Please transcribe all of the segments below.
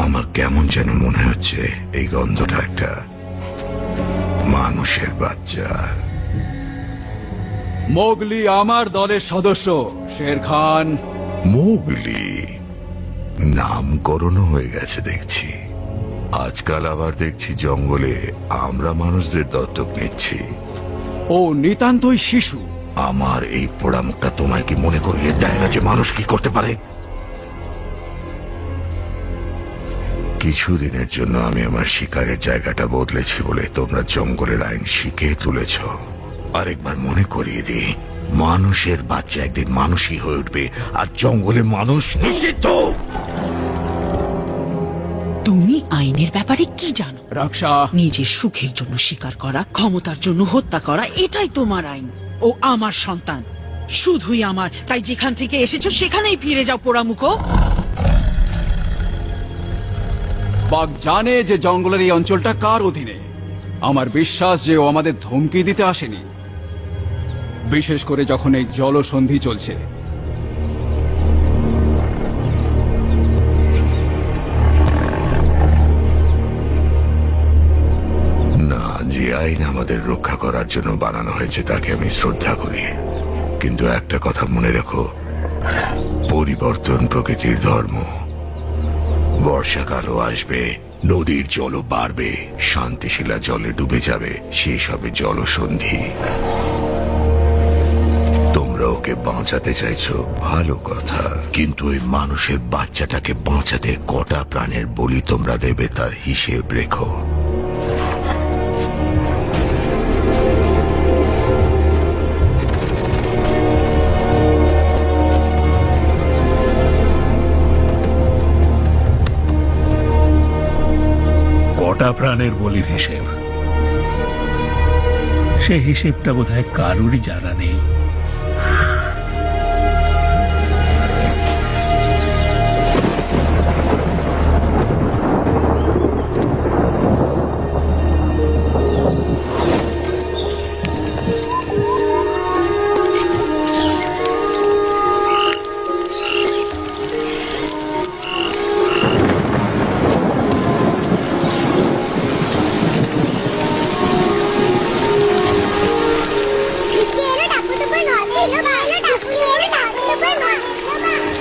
আমার কেমন যেন মনে হচ্ছে এই গন্ধটা একটা মানুষের বাচ্চা। মোগলি আমার দলের সদস্য শের খান। মোগলি নামকরণ হয়ে গেছে দেখছি। আজকাল আবার দেখছি জঙ্গলে আমরা মানুষদের দত্তক নিচ্ছি। ও নিতান্তই শিশু। আমার এই পোড়ামুখটা তোমায় কি মনে করিয়ে দেয় না যে মানুষ কি করতে পারে? কিছুদিনের জন্য আমি আমার শিকারের জায়গাটা বদলেছি বলে তোমরা জঙ্গলের আইন শিখে তুলেছ। আরেকবার মনে করিয়ে দিই, মানুষের বাচ্চা একদিন মানুষই হয়ে উঠবে, আর জঙ্গলে মানুষ নিষিদ্ধ। তুমি আইনের ব্যাপারে কি জানো? রক্ষা। নিজের সুখের জন্য শিকার করা, ক্ষমতার জন্য হত্যা করা, এটাই তোমার আইন। ও আমার সন্তান, শুধুই আমার। তাই যেখান থেকে এসেছো সেখানেই ফিরে যাও পোড়ামুখো। বাঘ জানে যে জঙ্গলের এই অঞ্চলটা কার অধীনে। আমার বিশ্বাস যে ও আমাদের ধমকি দিতে আসেনি, বিশেষ করে যখন এই জলসন্ধি চলছে। না, যে আইন আমাদের রক্ষা করার জন্য বানানো হয়েছে তাকে আমি শ্রদ্ধা করি, কিন্তু একটা কথা মনে রেখো, পরিবর্তন প্রকৃতির ধর্ম। বর্ষাকালও আসবে, নদীর জলও বাড়বে, শান্তিশিলা জলে ডুবে যাবে, শেষ হবে জলসন্ধি। তোমরা ওকে বাঁচাতে চাইছো, ভালো কথা, কিন্তু ওই মানুষের বাচ্চাটাকে বাঁচাতে কটা প্রাণের বলি তোমরা দেবে তার হিসেব রেখো। কটা প্রাণের বলির হিসেব, সে হিসেবটা বোধহয় কারুরই জানা নেই।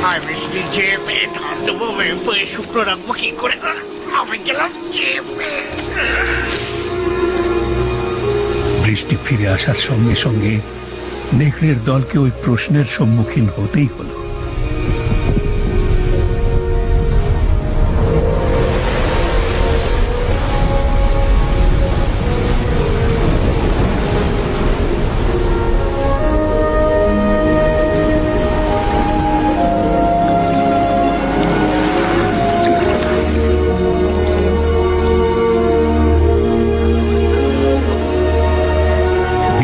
আর বৃষ্টি চেপে থামতে শুকনো রাখবো কি করে? আমি গেলাম চেপে। বৃষ্টি ফিরে আসার সঙ্গে সঙ্গে নেকড়ের দলকে ওই প্রশ্নের সম্মুখীন হতেই হলো।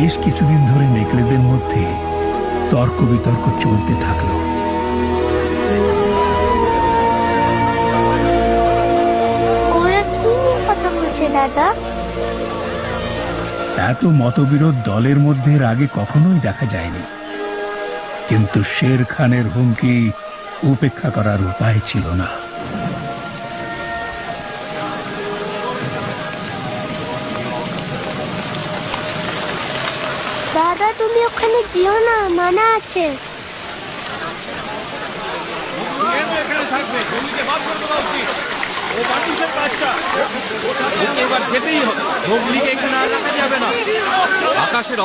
বেশ কিছুদিন ধরে নেকড়েদের মধ্যে তর্ক বিতর্ক চলতে থাকলো। ওরা কি নিয়ে কথা বলছে দাদা? এত মতবিরোধ দলের মধ্যে এর আগে কখনোই দেখা যায়নি, কিন্তু শের খানের হুমকি উপেক্ষা করার উপায় ছিল না। দাদা তুমি ওখানে যেও না, মানা আছে। এবার যেতেই হবে, মোগলিকে এখানে আর রাখা যাবে না। আকাশের